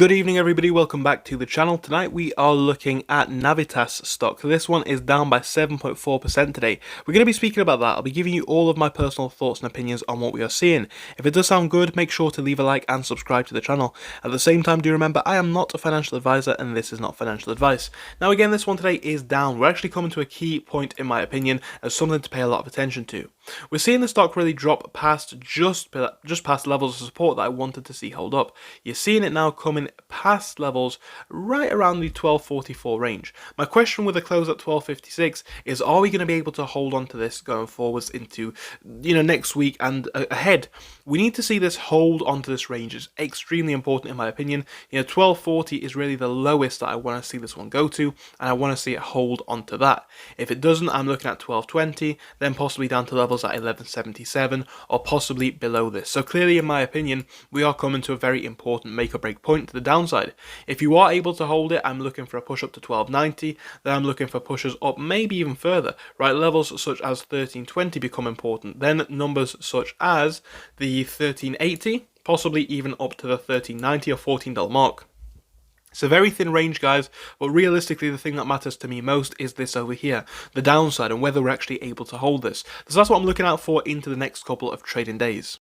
Good evening everybody, welcome back to the channel. Tonight we are looking at Navitas stock. This one is down by 7.4% today. We're going to be speaking about that. I'll be giving you all of my personal thoughts and opinions on what we are seeing. If it does sound good, make sure to leave a like and subscribe to the channel. At the same time, do remember I am not a financial advisor and this is not financial advice. Now again, this one today is down. We're actually coming to a key point in my opinion as something to pay a lot of attention to. We're seeing the stock really drop past just past levels of support that I wanted to see hold up. You're seeing it now coming past levels right around the 1244 range. My question with a close at 1256 is, are we going to be able to hold on to this going forwards into next week and ahead? We need to see this hold onto this range. It's extremely important in my opinion. 1240 is really the lowest that I want to see this one go to, and I want to see it hold onto that. If it doesn't, I'm looking at 1220, then possibly down to levels at 1177 or possibly below this. So clearly in my opinion, we are coming to a very important make or break point to the downside. If you are able to hold it, I'm looking for a push up to 1290, then I'm looking for pushes up maybe even further, right? Levels such as 1320 become important, then numbers such as the 1380, possibly even up to the 1390 or $14 mark. It's a very thin range, guys, but realistically the thing that matters to me most is this over here, the downside, and whether we're actually able to hold this. So that's what I'm looking out for into the next couple of trading days.